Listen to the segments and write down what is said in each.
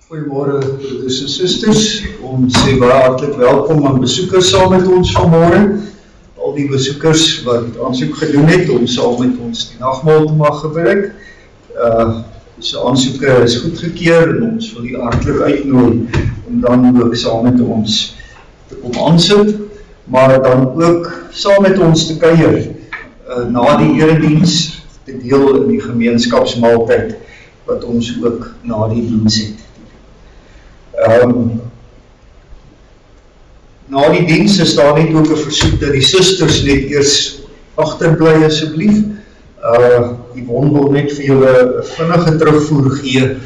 Goeiemôre broeders en susters, ons sê baie hartlik welkom aan besoekers saam met ons vanmôre. Al die besoekers wat aansoek gedoen het om saam met ons die nagmaal te mag gebruik. So aansoeke is goedgekeur en ons wil die hartlik uitnooi om dan ook saam met ons te kom aansit, maar dan ook saam met ons te kuier na die erediens, te deel in die gemeenskapsmaaltyd wat ons ook na die diens het. Na die diens is daar net ook 'n versoek dat die susters net eers agterbly asseblief. Yvonne wil net vir julle 'n vinnige terugvoer gee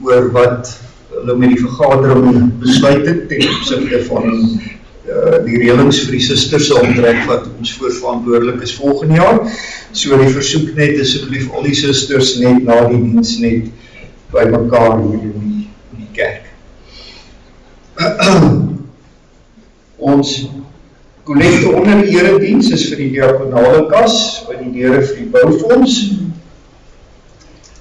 oor wat hulle met die vergadering besluit het ten opsigte van die reëlings vir die susters se aantrek wat ons voorverantwoordelik is volgende jaar. So die versoek net asseblief al die susters net na die diens net by mekaar hier in die kerk. Ons kollekte onder die erediens is vir die diakonale kas, by die deure vir die boufonds.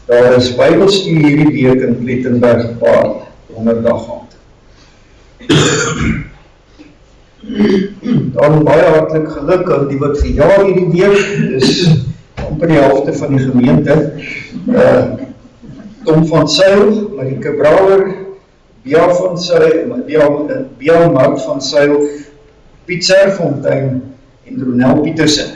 Daar is Bybelstudie hierdie week in Plettenberg gepaard, donderdag aand. Dan baie hartlik geluk aan die wat verjaar hierdie week, dis amper die helfte van die gemeente. Tom van Zyl, Marike Brouwer, Bia Mart van Zyl, Piet Serfontein en Ronel Pietersen.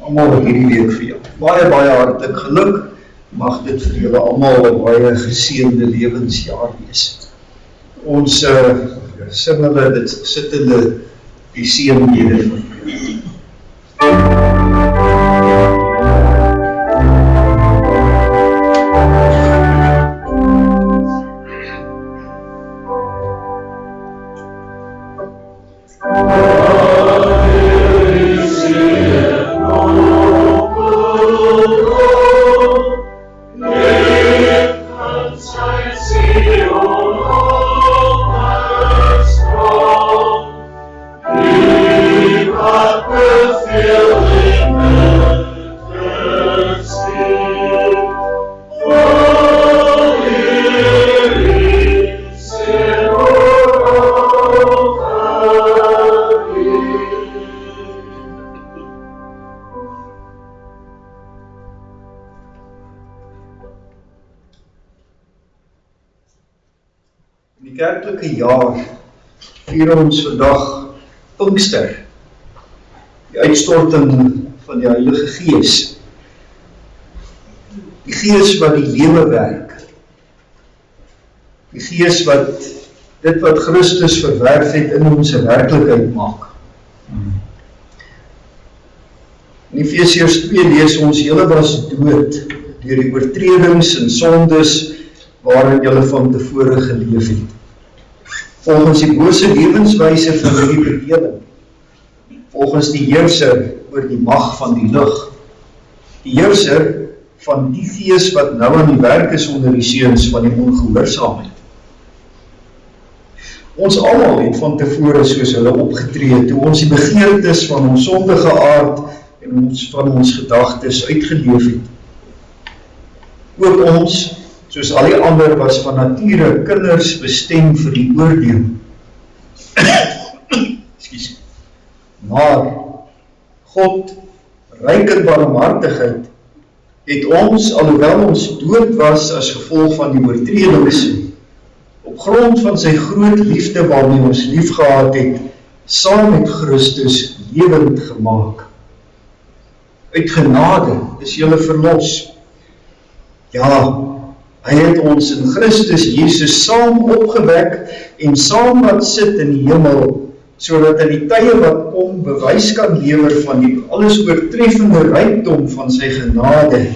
Almal hierdie week vir jou. Baie hartlik geluk. Mag dit vir julle almal 'n baie geseënde lewensjaar wees. Ons sing hulle, dit sit hulle die seënbede van die kerklike jaar vier ons vandag Pinkster, die uitstorting van die Heilige Gees. Die Gees wat die lewe werk. Die Gees wat dit wat Christus verwerf het in ons werklikheid maak. In Efesiërs 2 lees ons, julle was dood deur die oortredings en sondes waarin julle van tevore geleef het. Volgens die bose lewenswyse van hierdie bedeling, volgens die heerser oor die mag van die lig, die heerser van die gees wat nou aan die werk is onder die seuns van die ongehoorsaamheid. Ons almal het van tevore soos hulle opgetree, toe ons die begeertes van ons sondige aard en van ons gedagtes uitgeleef het. Ook ons, soos al die ander, was van nature kinders bestem vir die oordeel. Maar God, ryk in barmhartigheid, het ons, alhoewel ons dood was as gevolg van die oortredings, op grond van sy groot liefde waarmee ons liefgehad het, saam met Christus lewend gemaak. Uit genade is julle verlos. Ja, hy het ons in Christus Jesus saam opgewek en saam laat sit in die hemel, sodat in die tye wat kom bewys kan lewer van die alles oortreffende rykdom van sy genade,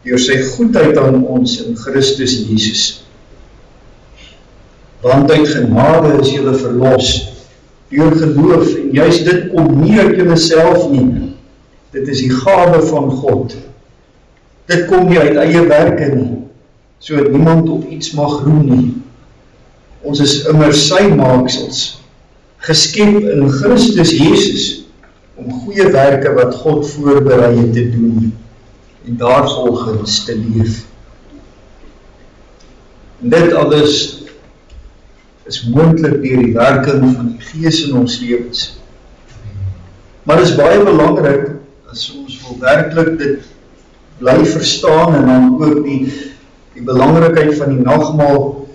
deur sy goedheid aan ons in Christus Jesus. Want uit genade is julle verlos, deur geloof, en juist dit kom nie uit julle self nie, dit is die gawe van God. Dit kom nie uit eie werke nie, sodat niemand op iets mag roem nie. Ons is immer sy maaksels, geskep in Christus Jesus, om goeie werke wat God voorberei het te doen, en daarvolgens te leef. En dit alles is moontlik deur die werking van die Gees in ons lewens. Maar dit is baie belangrik, as ons wil werklik dit bly verstaan, en dan ook die belangrikheid van die nagmaal,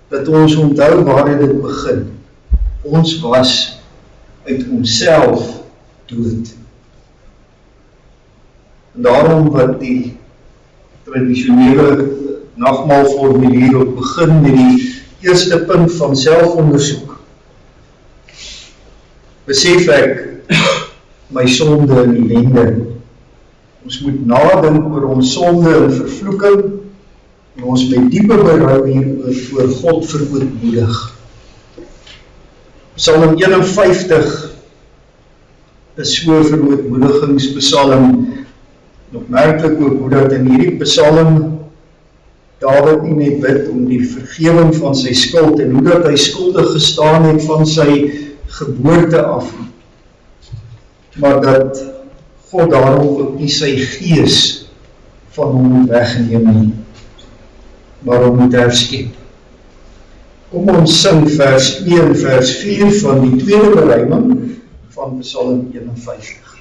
dat ons onthou waar dit begin. Ons was uit onsself dood. En daarom wat die tradisionele nagmaalformulier ook begin met die eerste punt van selfondersoek. Besef ek my sonde en ellende. Ons moet nadink oor ons sonde en vervloeking, en ons met diepe berou hieroor voor God verootmoedig. Psalm 51 is so 'n verootmoedigingspsalm. Opmerklik ook hoe dat in hierdie psalm Dawid nie net bid om die vergewing van sy skuld, en hoe dat hy skuldig gestaan het van sy geboorte af, maar dat God daarom ook nie sy gees van hom moet wegneem nie, maar hom moet herskep. Kom ons sing vers 2 en vers 4 van die tweede beruiming van Psalm 51.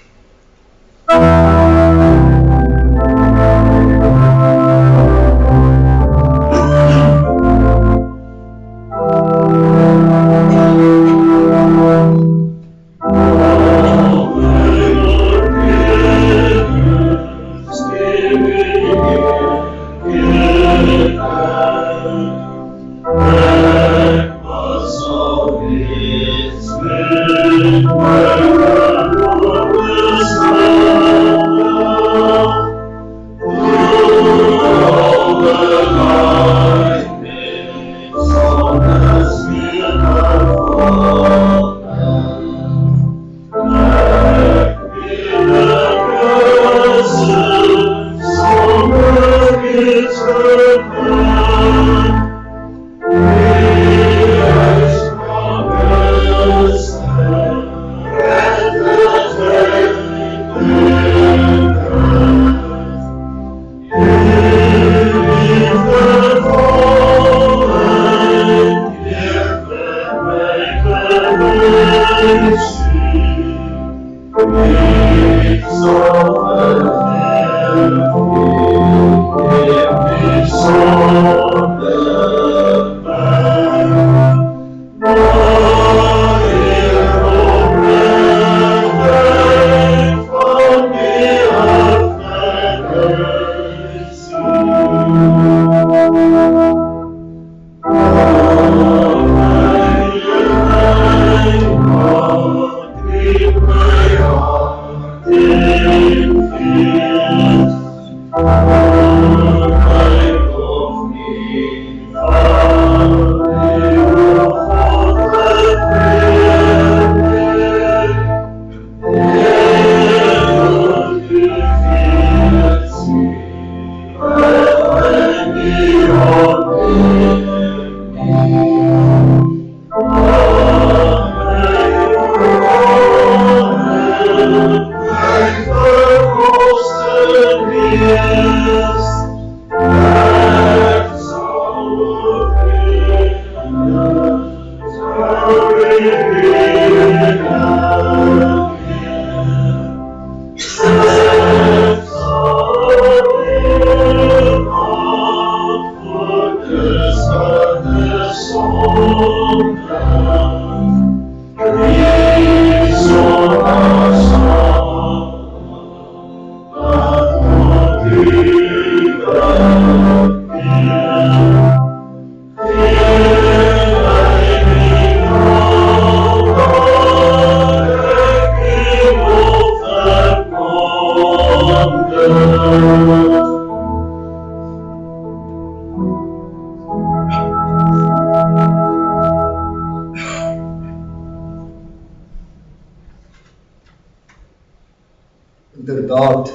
Inderdaad,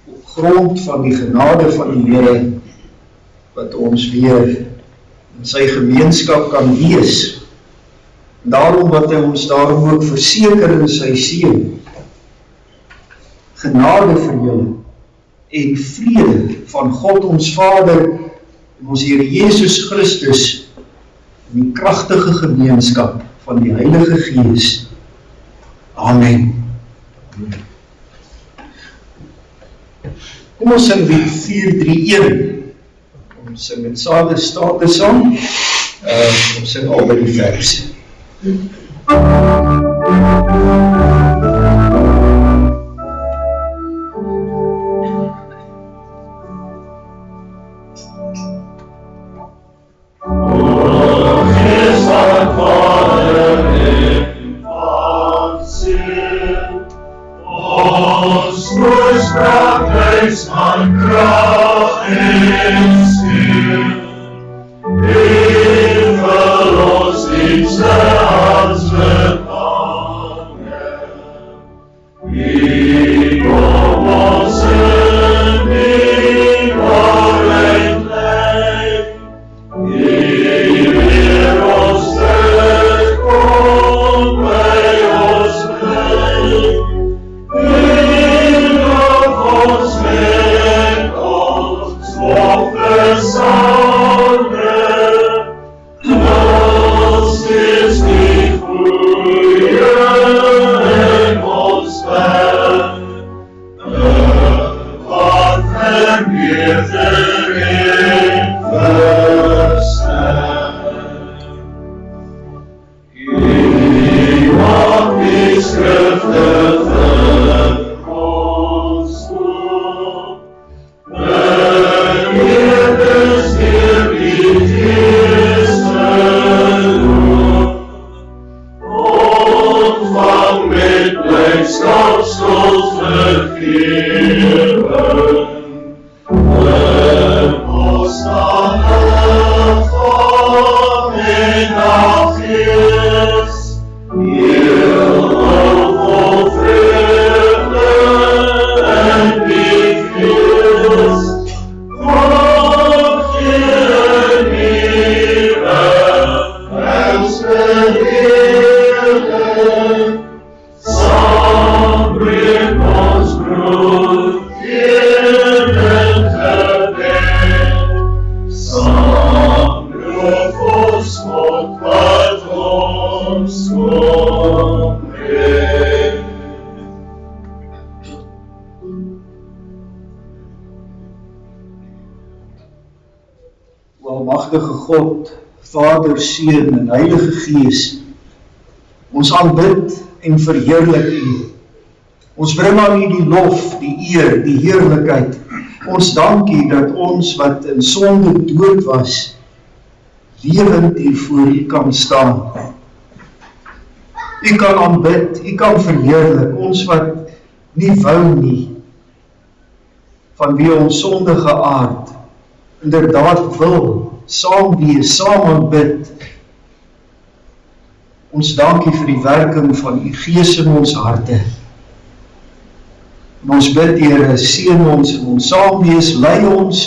op grond van die genade van die Here, wat ons weer in sy gemeenskap kan wees, daarom wat hy ons daarom ook verseker in sy seun, genade vir julle, en vrede van God ons Vader, en ons Here Jesus Christus, in die kragtige gemeenskap van die Heilige Gees. Amen. Kom ons sing lied 431. Ons sing met Sade State saam. Ons sing albei die verse. Almagtige God, Vader, Seun en Heilige Gees, ons aanbid en verheerlik U. Ons bring aan U die lof, die eer, die heerlikheid. Ons dank U dat ons wat in sonde dood was, lewend hier voor U kan staan. U kan aanbid, U kan verheerlik, ons wat nie wou nie, van wie ons sondige aard inderdaad wil, saam wees, saam aanbid. Ons dank U vir die werking van U Gees in ons harte. En ons bid, Here, seën ons en ons saam wees, lei ons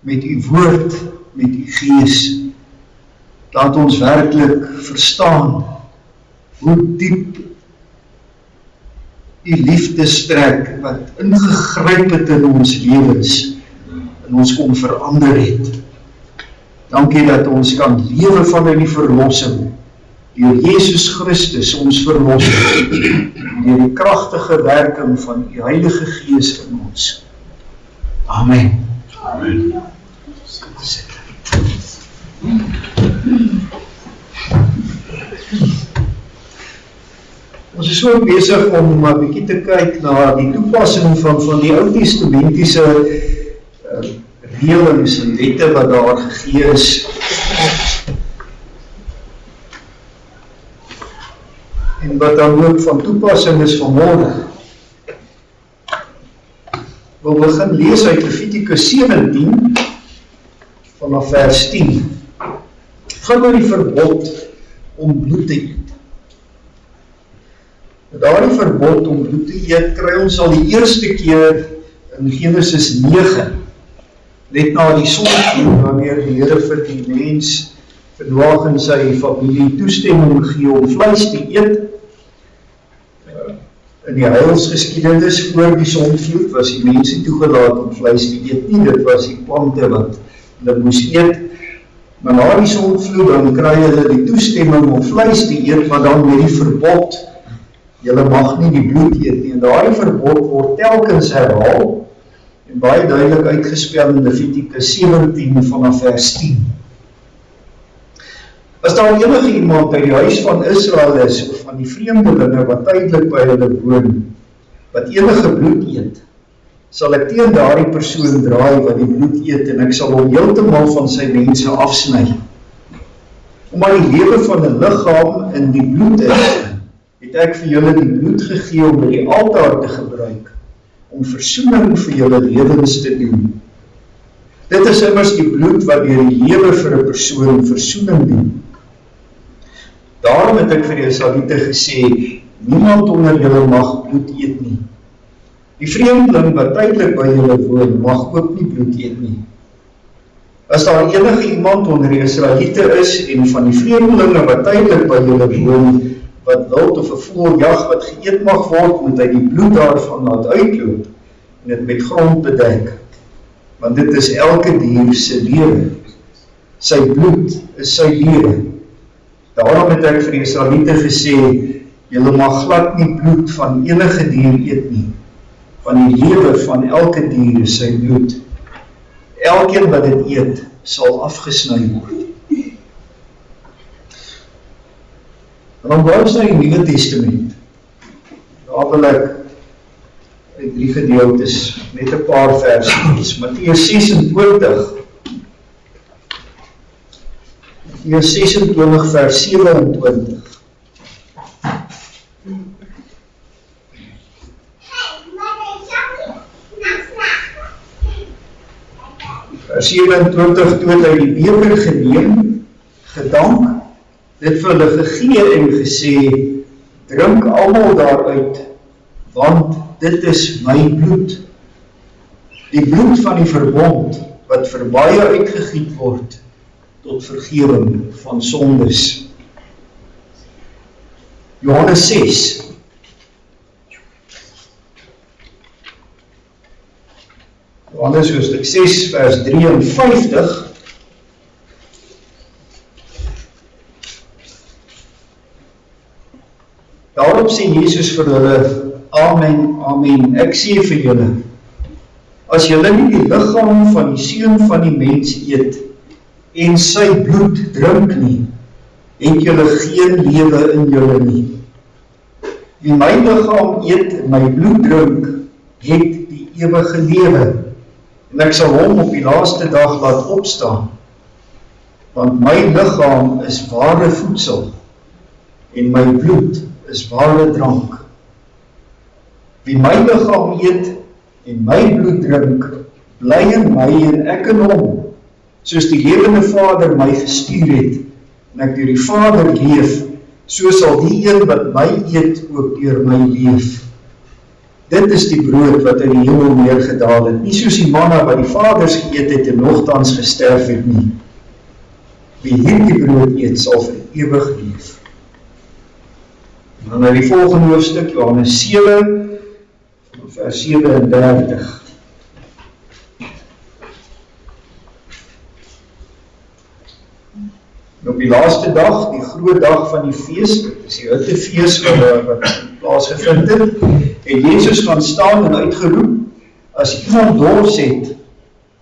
met U woord, met U Gees. Laat ons werklik verstaan hoe diep U liefde strek wat ingegryp het in ons lewens en ons kom verander het. Dankie dat ons kan lewe vanuit die verlossing deur Jesus Christus ons verlosser, deur die kragtige werking van U Heilige Gees in ons. Amen. Amen. Ons is ook besig om 'n bietjie te kyk na die toepassing van die Ou Testamentiese reëlings en wette wat daar gegee is. En wat dan ook van toepassing is vanmôre. Wil begin lees uit Levitikus 17 vanaf vers 10. Het gaan oor die verbod om bloed te eet. Daardie verbod om bloed te eet kry ons al die eerste keer in Genesis 9, net na die sondvloed, wanneer die Here vir die mens, vir Noag en sy familie toestemming gee om vleis te eet. In die heilsgeskiedenis voor die sondvloed was die mense toegelaat om vleis te eet nie, dit was die plante wat hulle moes eet. Maar na die sondvloed dan kry hulle die toestemming om vleis te eet, maar dan met die verbod, julle mag nie die bloed eet nie. En daardie verbod word telkens herhaal en baie duidelik uitgespel in Levitikus 17 vanaf vers 10. As daar enige iemand by die huis van Israel is, of van die vreemdelinge wat tydelik by hulle woon, wat enige bloed eet, sal ek teen daardie persoon draai wat die bloed eet, en ek sal hom heeltemal van sy mense afsny. Omdat die lewe van 'n liggaam in die bloed is, het ek vir julle die bloed gegee om by die altaar te gebruik, om versoening vir julle lewens te doen. Dit is immers die bloed wat deur die lewe vir 'n persoon versoening doen. Daarom het ek vir die Israeliete gesê, niemand onder julle mag bloed eet nie. Die vreemdeling wat tydelik by julle woon, mag ook nie bloed eet nie. As daar enige iemand onder die Israeliete is, en van die vreemdelinge wat tydelik by julle woon, wat wild of 'n voëljag wat geëet mag word, moet hy die bloed daarvan laat uitloop, en dit met grond bedek. Want dit is elke dier se lewe. Sy bloed is sy lewe. Daarom het ek vir die Israeliete gesê, julle mag glad nie bloed van enige dier eet nie. Van die lewe van elke dier is sy bloed. Elkeen wat dit eet, sal afgesny word. En dan bly ons na die Nuwe Testament. Daar wil ek uit 3 gedeeltes, net 'n paar versies. Matteus 26. Matteus 26 vers 27. Vers 27, toe het hy die beker geneem, gedank, dit vir hulle gegee en gesê, drink almal daaruit, want dit is my bloed. Die bloed van die verbond, wat vir baie uitgegiet word, tot vergewing van sondes. Johannes 6. Johannes hoofstuk 6 vers 53. Daarop sê Jesus vir hulle, amen, amen, ek sê vir julle, as julle nie die liggaam van die seun van die mens eet, en sy bloed drink nie, het julle geen lewe in julle nie. Wie my liggaam eet en my bloed drink, het die ewige lewe, en ek sal hom op die laaste dag laat opstaan, want my liggaam is ware voedsel, en my bloed is ware drank. Wie my liggaam eet en my bloed drink, bly in my en ek in hom, soos die lewende Vader my gestuur het, en ek deur die Vader leef, so sal die een wat my eet ook deur my leef. Dit is die brood wat uit die hemel neergedaal het, nie soos die manna wat die vaders geëet het en nogtans gesterf het nie. Wie hierdie brood eet, sal vir ewig leef. En dan uit die volgende hoofstuk, Johannes 7, vers 37. En op die laaste dag, die groot dag van die fees, dit is die Hittefees wat plaasgevind het, en Jezus gaan staan en uitgeroep, as iemand dors het,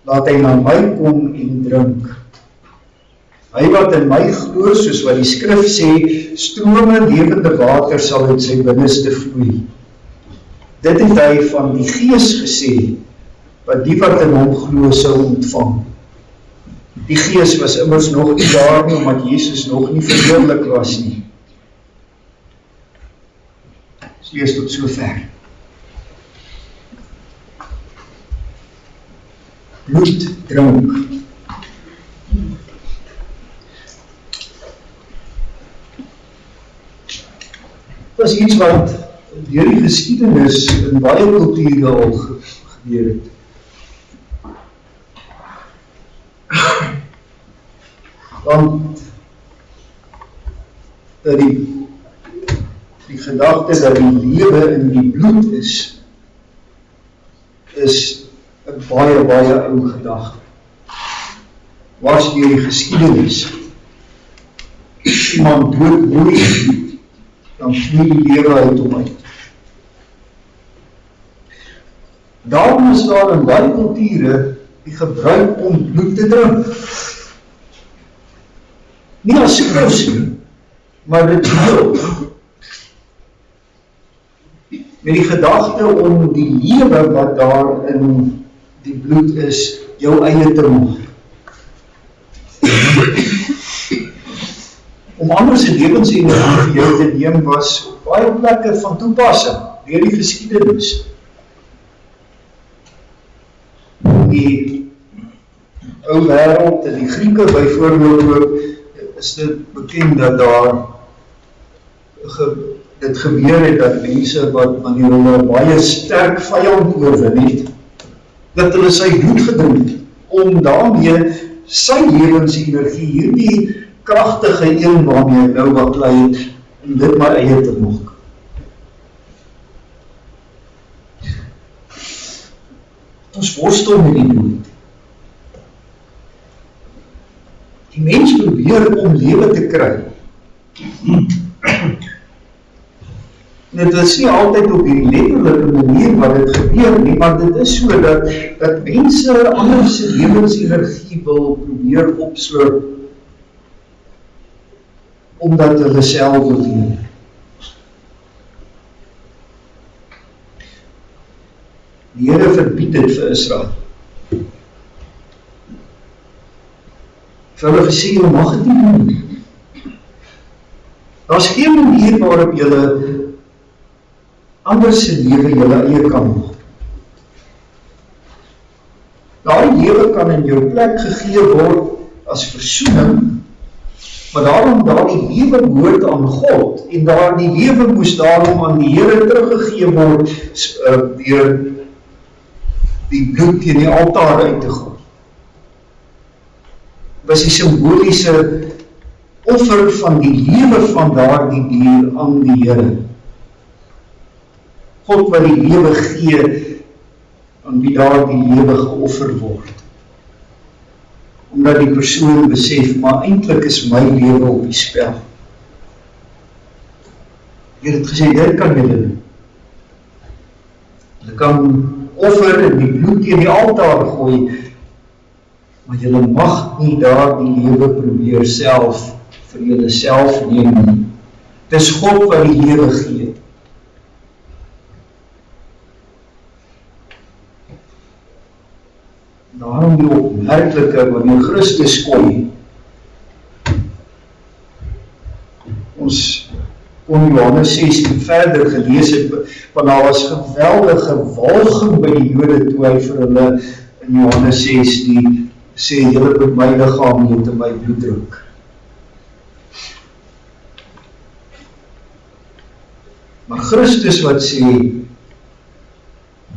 laat hy na my kom en drink. Hy wat in my glo, soos wat die skrif sê, strome lewende water sal uit sy binneste vloei. Dit het hy van die Gees gesê, wat die wat in hom glo sou ontvang. Die Gees was immers nog nie daar nie, omdat Jesus nog nie verheerlik was nie. Dus lees tot so ver. Bloed drink. Dit is iets wat deur die geskiedenis in baie kulture al gebeur het. Want die gedagte dat die lewe in die bloed is 'n baie ou gedagte. was deur die geskiedenis. Iemand dood bloed, dan vloei die lewe uit hom uit. Daarom is daar in baie kulture die gebruik om bloed te drink. Nie as skrif nie, maar ritueel. Met die gedagte om die lewe wat daar in die bloed is, jou eie te maak. Om ander se lewensenergie vir jou te neem was op baie plekke van toepassing deur die geskiedenis. Die ou wêreld en die Grieke byvoorbeeld ook, is dit bekend dat daar dit gebeur het dat mense wat wanneer hulle baie sterk vyand oorwin het, dat hulle sy bloed gedrink het, om daarmee sy lewensenergie, hierdie kragtige een waarmee hy nou baklei het, om dit maar eie te maak. Ons worstel met die dood. Die mens probeer om lewe te kry. Dit is nie altyd op die letterlike manier wat dit gebeur nie, maar dit is so dat mense ander se lewensenergie wil probeer opsloop, omdat hulle self wil lewe. Die Here verbied dit vir Israel. Vir hulle gesê, jy mag het nie doen. Daar is geen manier waarop julle ander se lewe julle eie kan maak. Daai lewe kan in jou plek gegee word as versoening, maar daarom die lewe behoort aan God, en die lewe moes daarom aan die Here teruggegee word, deur die bloed teen die altaar uit te gaan. Was die symboliese offer van die lewe van daardie dier aan die Here. God wat die lewe gee, aan wie daardie lewe geoffer word. Omdat die persoon besef, maar eintlik is my lewe op die spel. Jy het gesê, dit kan julle doen. Julle kan offer en die bloed teen die altaar gooi, maar julle mag nie daar die lewe probeer self vir julle self neem nie. Dit is God wat die lewe gee. Daarom die opmerkelike wanneer Christus kom. Ons kon Johannes 16 verder gelees het, want daar was geweldige walging by die Jode toe hy vir hulle in Johannes 6 sê, julle moet my liggaam eet en my bloed drink. Maar Christus wat sê,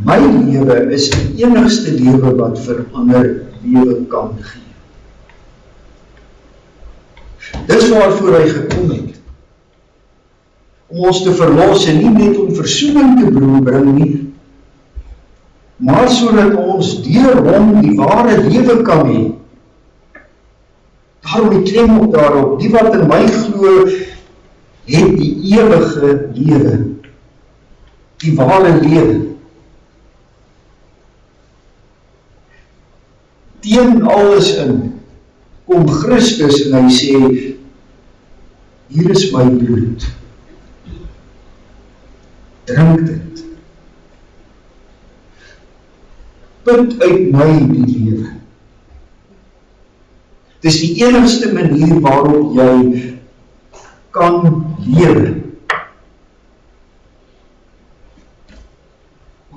my lewe is die enigste lewe wat vir ander lewe kan gee. Dis waarvoor hy gekom het. Om ons te verlos en nie net om versoening te bring nie, maar sodat ons deur hom die ware lewe kan hê. Daarom die klem op daarop, die wat in my glo, het die ewige lewe, die ware lewe. Teen alles in, kom Christus en hy sê, hier is my bloed. Drink dit. Put uit my die lewe. Dit is die enigste manier waarop jy kan lewe.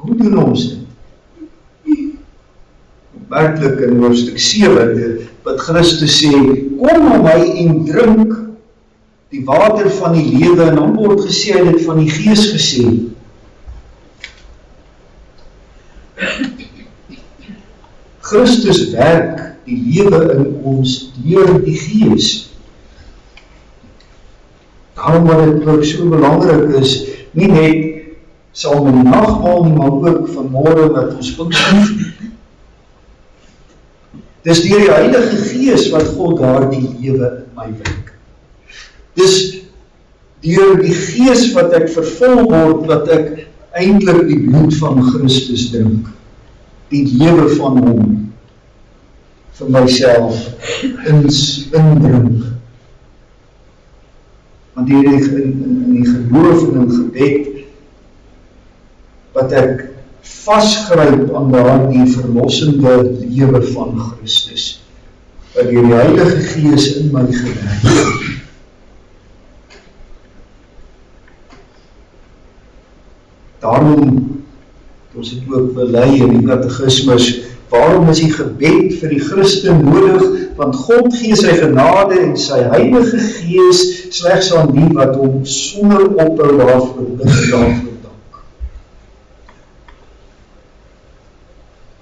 Hoe doen ons dit? Werklik in hoofstuk 7, wat Christus sê, kom na my en drink die water van die lewe, en dan word gesê, hy het van die Gees gesê. Christus werk die lewe in ons deur die Gees. Daarom wat dit ook so belangrik is, nie net saam met die nagmaal nie, maar ook vanmôre wat ons Pinkster. Dis deur die Heilige Gees wat God daardie lewe in my werk. Dis deur die Gees wat ek vervul word, wat ek eintlik die bloed van Christus drink, die lewe van hom, vir myself indrink. Want hier in die geloof en in gebed, wat ek vasgryp aan daardie verlossende lewe van Christus, wat deur die Heilige Gees in my gewerk. Daarom, ons het ook belei in die katekismus, waarom is die gebed vir die Christen nodig? Want God gee sy genade en sy Heilige Gees slegs aan die wat hom sonder ophou daarvoor dank.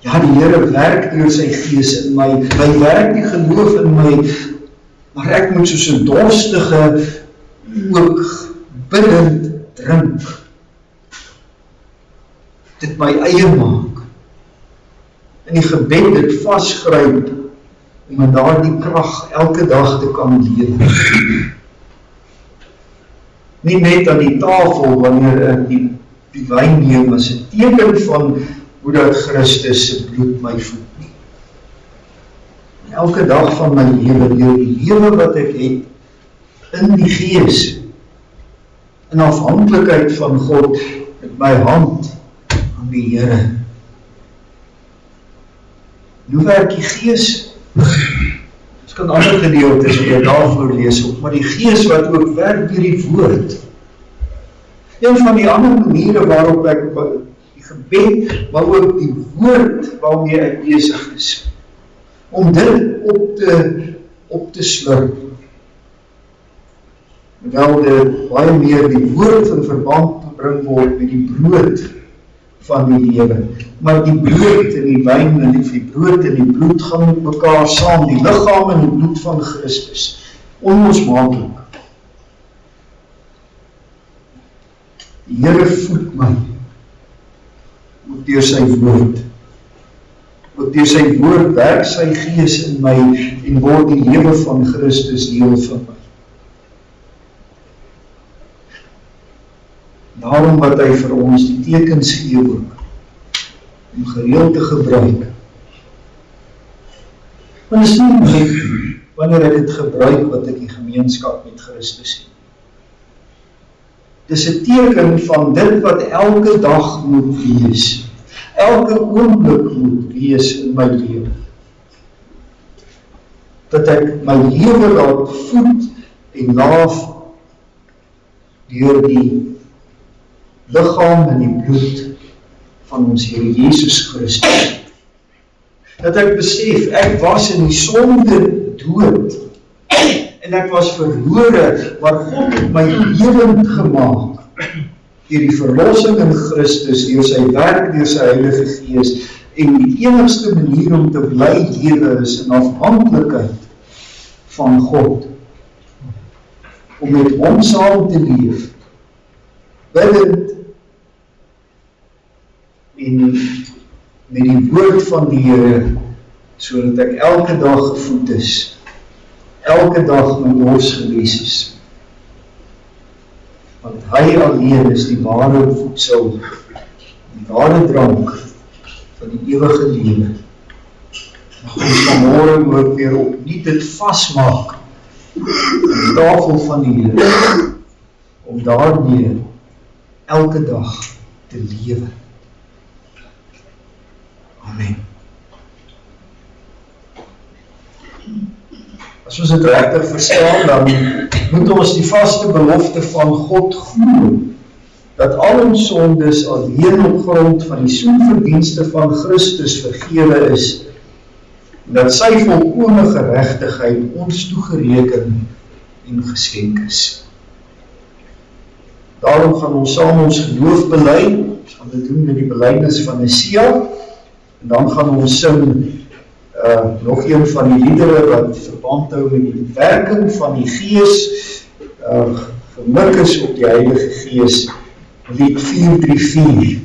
Ja, die Here werk deur sy Gees in my, hy werk die geloof in my, maar ek moet soos 'n dorstige ook biddend drink. Dit my eie maak. In die gebed dit vasgryp om met daardie krag elke dag te kan lewe. Nie net aan die tafel wanneer ek die wyn neem as 'n teken van hoe dat Christus se bloed my voed nie. En elke dag van my lewe, deur die lewe wat ek het in die Gees, in afhanklikheid van God, met my hand aan die Here. Hoe werk die Gees? Ons kan ander gedeeltes weer daarvoor lees op, maar die Gees wat ook werk deur die woord. Een van die ander maniere waarop ek die gebed, maar ook die woord waarmee ek besig is, om dit op te slurp. Terwyl dit baie meer die woord in verband gebring word met die brood van die lewe. Maar die brood en die wyn en die brood en die bloed gaan met mekaar saam, die liggaam en die bloed van Christus, onlosmaaklik. Die Here voed my, ook deur sy woord. Ook deur sy woord werk sy Gees in my en word die lewe van Christus deel van my. Daarom wat hy vir ons die tekens gee ook, om gereeld te gebruik. Want dit is nie net wanneer ek dit gebruik wat ek die gemeenskap met Christus het. Dit is 'n teken van dit wat elke dag moet wees, elke oomblik moet wees in my lewe. Dat ek my lewe laat voed en laaf deur die liggaam en die bloed van ons Here Jesus Christus. Dat ek besef, ek was in die sonde dood, en ek was verlore, maar God het my lewend gemaak, deur die verlossing in Christus, deur sy werk, deur sy Heilige Gees, en die enigste manier om te bly lewe is in afhanklikheid van God, om met hom saam te leef, biddend, en met die woord van die Here, sodat ek elke dag gevoed is, elke dag my dors geles is. Want hy alleen is die ware voedsel, die ware drank van die ewige lewe. Ons vanmôre ook weer opnuut dit vasmaak aan die tafel van die Here, om daarmee elke dag te lewe. Amen. As ons dit regtig verstaan, dan moet ons die vaste belofte van God glo, dat al ons sondes alleen op grond van die soenverdienste van Christus vergewe is, en dat sy volkome geregtigheid ons toegereken en geskenk is. Daarom gaan ons saam ons geloof bely, ons gaan dit doen met die belydenis van Nicea, en dan gaan ons sing nog een van die liedere wat verband hou met die werking van die Gees, gemik is op die Heilige Gees, lied 434,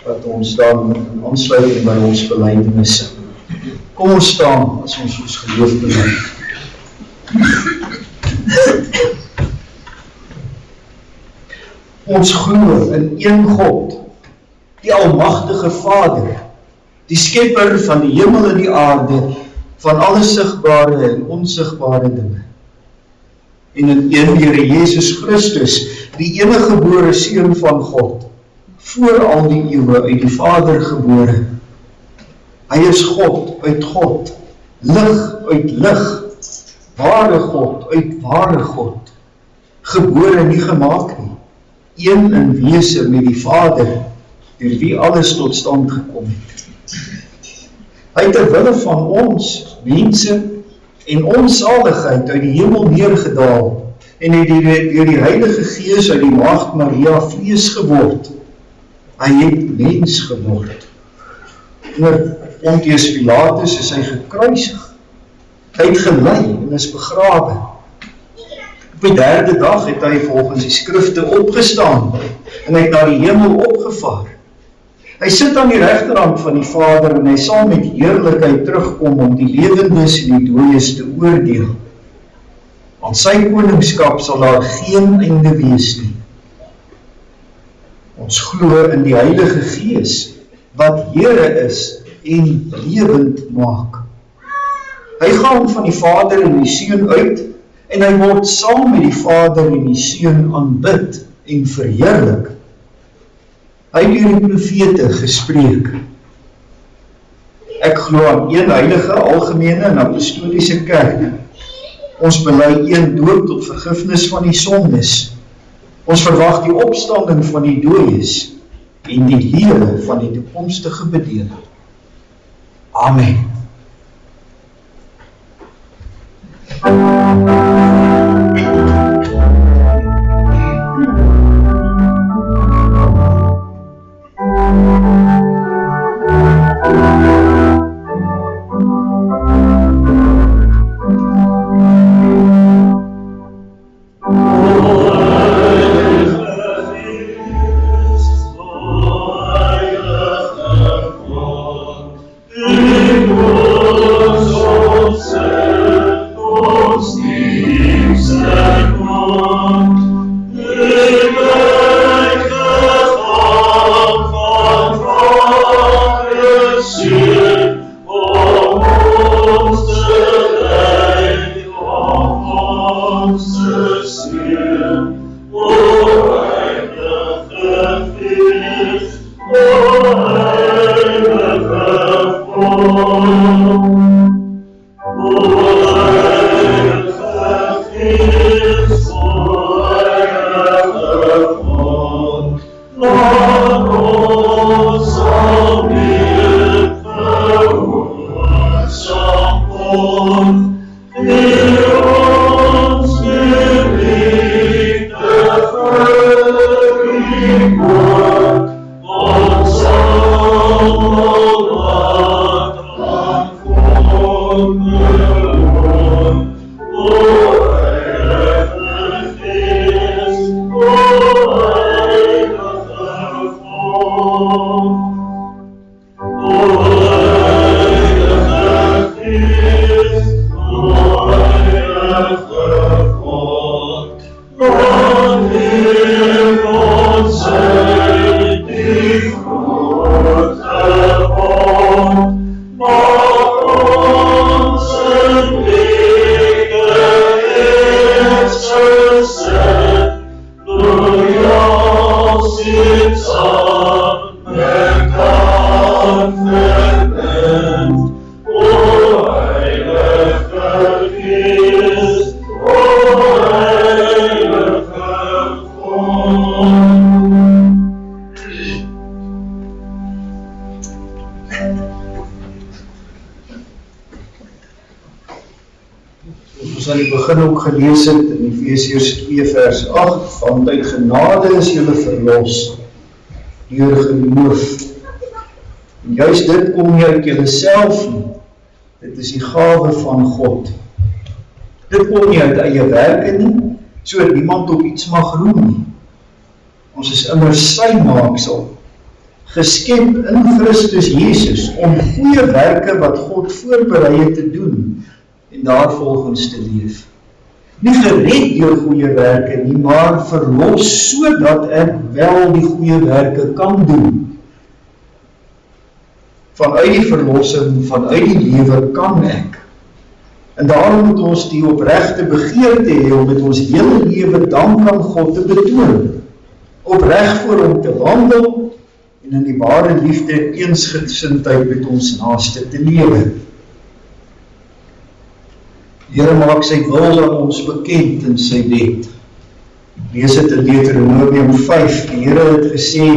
wat ons dan in aansluiting by ons belydenis sing. Kom ons staan as ons geloof bely. Ons glo in een God, die almagtige Vader, die skepper van die hemel en die aarde, van alle sigbare en onsigbare dinge. En in een Here Jesus Christus, die enige gebore Seun van God, voor al die eeue uit die Vader gebore. Hy is God uit God, lig uit lig, ware God uit ware God, gebore nie gemaak nie, een in wese met die Vader, deur wie alles tot stand gekom het. Hy het ter wille van ons, mense, en ons saligheid uit die hemel neergedaal, en het deur die Heilige Gees uit die maagd Maria vlees geword. Hy het mens geword. Onder Pontius Pilatus is hy gekruisig. Hy het gelei en is begrawe. Op die derde dag het hy volgens die skrifte opgestaan en hy het na die hemel opgevaar. Hy sit aan die regterhand van die Vader en hy sal met heerlikheid terugkom om die lewendes en die dooies te oordeel. Aan sy koningskap sal daar geen einde wees nie. Ons glo in die Heilige Gees, wat Here is en lewend maak. Hy gaan van die Vader en die Seun uit, en hy word saam met die Vader en die Seun aanbid en verheerlik. Hy het deur die profete gespreek. Ek glo aan een heilige, algemene en apostoliese kerk. Ons bely een doop tot vergifnis van die sondes. Ons verwag die opstanding van die dooies en die lewe van die toekomstige bedeling. Amen. Ons aan die begin ook gelees het in Efesiërs 2 vers 8, want uit genade is julle verlos deur geloof. En juist dit kom nie uit julleself nie, dit is die gawe van God. Dit kom nie uit eie werke nie, sodat niemand op iets mag roem nie. Ons is immer sy maaksel, geskep in Christus Jesus, om goeie werke wat God voorberei het te doen, en daarvolgens te leef. Nie gered deur goeie werke nie, maar verlos sodat ek wel die goeie werke kan doen. Vanuit die verlossing, vanuit die lewe kan ek. En daarom moet ons die opregte begeerte hê om met ons hele lewe dank aan God te betoon, opreg voor hom te wandel en in die ware liefde en eensgesindheid met ons naaste te lewe. Die Here maak sy wil aan ons bekend in sy wet. Lees dit in Deuteronomium 5. Die Here het gesê,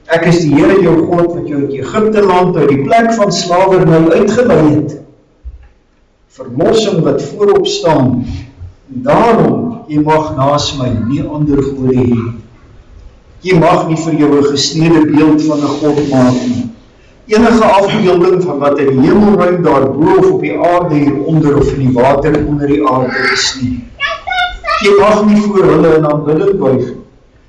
ek is die Here jou God wat jou uit Egipte land uit die plek van slawerny uitgelei het. Verlossing wat voorop staan. En daarom, jy mag naas my nie ander gode hê. Jy mag nie vir jou 'n gesnede beeld van 'n God maak nie. Enige afbeelding van wat in die hemelruim daarbo of op die aarde hieronder of in die water onder die aarde is nie. Jy mag nie voor hulle in aanbidding buig.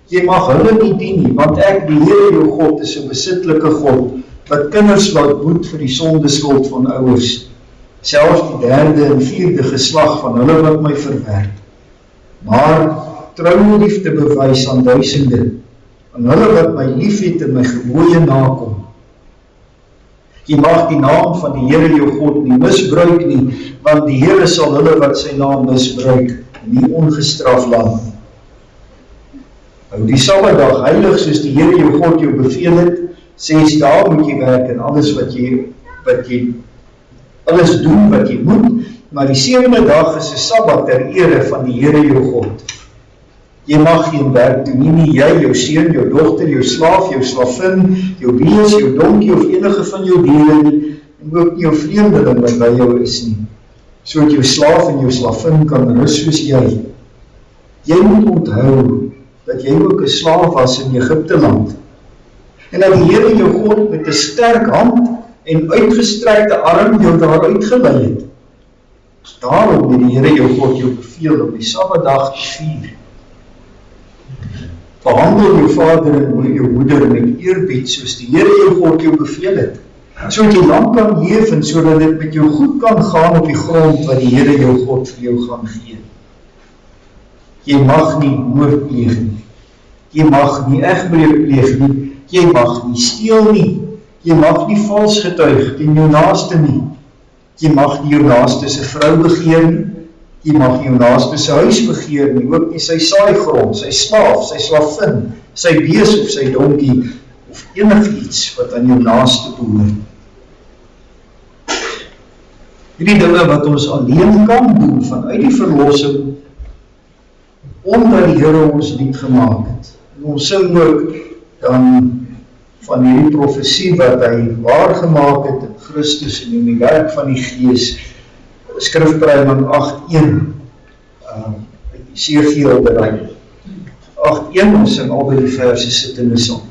Jy mag hulle nie dien nie, want ek, die Here jou God, is 'n besitlike God, wat kinders laat boet vir die sondeskuld van ouers, selfs die 3de en 4de geslag van hulle wat my verwerp. Maar trou liefde bewys aan duisende, aan hulle wat my liefhet en my gebooie nakom. Jy mag die naam van die Here jou God nie misbruik nie, want die Here sal hulle wat sy naam misbruik nie ongestraf laat. Hou die Sabbatdag heilig soos die Here jou God jou beveel het. 6 dae moet jy werk en alles doen wat jy moet, maar die 7de dag is 'n Sabbat ter ere van die Here jou God. Jy mag geen werk doen nie, jy, jou seun, jou dogter, jou slaaf, jou slavin, jou bees, jou donkie of enige van jou diere nie, en ook nie jou vreemdeling wat by jou is nie, sodat jou slaaf en jou slavin kan rus soos jy. Jy moet onthou dat jy ook 'n slaaf was in Egipte land, en dat die Here jou God met 'n sterk hand en uitgestrekte arm jou daar uitgelei het. Daarom het die Here jou God jou beveel om die Sabbatdag te vier. Behandel jou vader en jou moeder met eerbied, soos die Here jou God jou beveel het, sodat jy lang kan leef en sodat dit met jou goed kan gaan op die grond wat die Here jou God vir jou gaan gee. Jy mag nie moord pleeg nie, jy mag nie egbreuk pleeg nie, jy mag nie steel nie, jy mag nie vals getuig teen jou naaste nie, jy mag nie jou naaste se vrou begeer nie, jy mag nie jou naaste se huis begeer nie, ook nie sy saaigrond, sy slaaf, sy slavin, sy bees of sy donkie, of enigiets wat aan jou naaste behoort. Hierdie dinge wat ons alleen kan doen vanuit die verlossing, omdat die Here ons lief gemaak het. En ons sing ook dan van hierdie profesie wat hy waargemaak het in Christus en in die werk van die Gees, Skrifpreiling 8:1, uit Esegiel bereik. 8:1, ons sing albei die verse sit in die sang.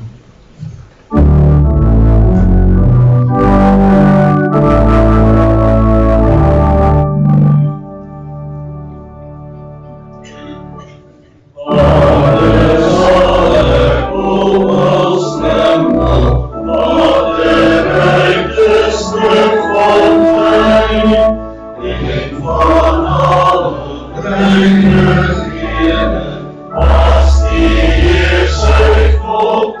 Als die Heer zijn volk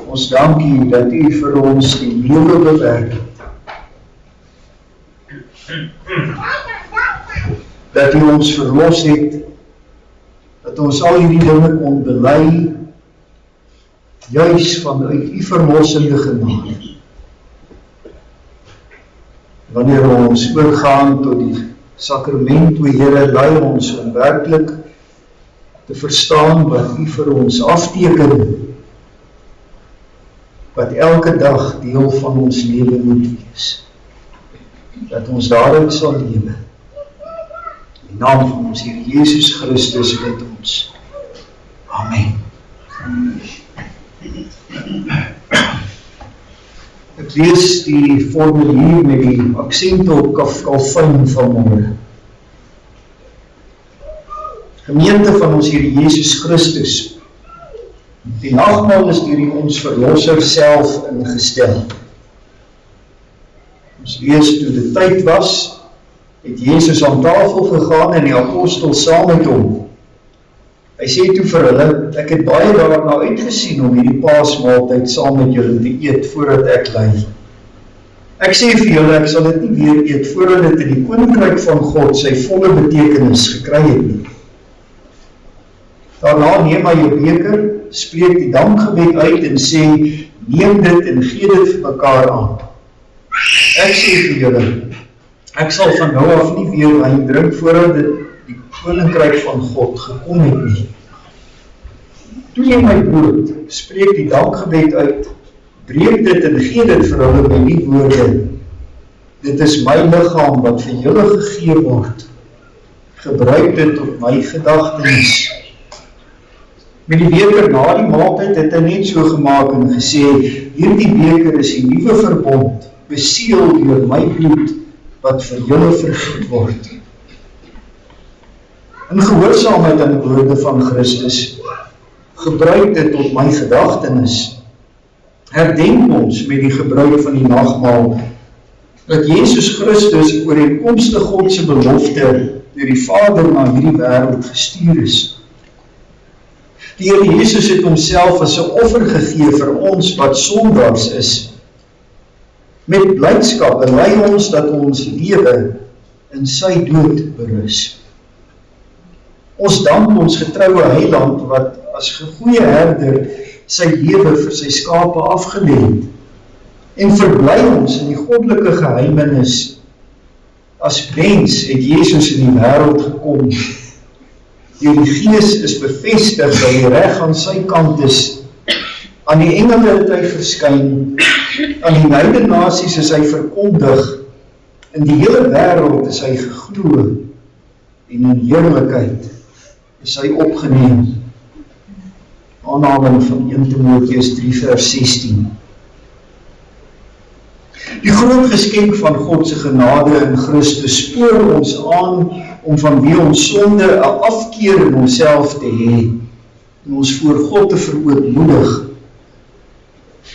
Ons dank U dat U vir ons die lewe bewerk het. Dat U ons verlos het, dat ons al hierdie dinge kon bely, juis vanuit U verlossende genade. Wanneer ons oorgaan tot die sakrament, o Here, lei ons om werklik te verstaan wat U vir ons afteken, wat elke dag deel van ons lewe moet wees. Dat ons daarin sal lewe. In die naam van ons Here Jesus Christus bid ons. Amen. Ek lees die formulier met die aksent op Calvin vanmôre. Gemeente van ons Here Jesus Christus, die nagmaal is deur ons Verlosser self ingestel. Ons lees toe die tyd was, het Jezus aan tafel gegaan en die apostel saam met hom. Hy sê toe vir hulle, ek het baie daarna uitgesien om hierdie paasmaaltyd saam met julle te eet voordat ek ly. Ek sê vir julle, ek sal dit nie weer eet voordat dit in die koninkryk van God sy volle betekenis gekry het nie. Daarna neem hy 'n beker, spreek die dankgebed uit en sê, neem dit en gee dit vir mekaar aan. Ek sê vir julle, ek sal van nou af nie weer wyn drink voordat dit die koninkryk van God gekom het nie. Toe neem hy brood, spreek die dankgebed uit, breek dit en gee dit vir hulle met die woorde, dit is my liggaam wat vir julle gegee word. Gebruik dit tot my gedagtenis. Met die beker na die maaltyd het hy net so gemaak en gesê, hierdie beker is die nuwe verbond, beseël deur my bloed, wat vir julle vergiet word. In gehoorsaamheid aan die woorde van Christus, gebruik dit tot my gedagtenis. Herdenk ons met die gebruik van die nagmaal, dat Jesus Christus ooreenkomstig God se belofte deur die Vader na hierdie wêreld gestuur is. Die Here Jesus het homself as 'n offer gegee vir ons wat sondaars is. Met blydskap bely ons dat ons lewe in sy dood berus. Ons dank ons getroue Heiland wat as goeie herder sy lewe vir sy skape afgelê het en verbly ons in die goddelike geheimenis. As mens het Jesus in die wêreld gekom. Deur die Gees is bevestig dat die reg aan sy kant is. Aan die engele het hy verskyn, aan die heidene nasies is hy verkondig, in die hele wêreld is hy geglo, en in heerlikheid is hy opgeneem. Aanhaling van 1 Timoteus 3 vers 16. Die groot geskenk van God se genade in Christus spoor ons aan om vanweë ons sonde 'n afkeer in onsself te hê en ons voor God te verootmoedig.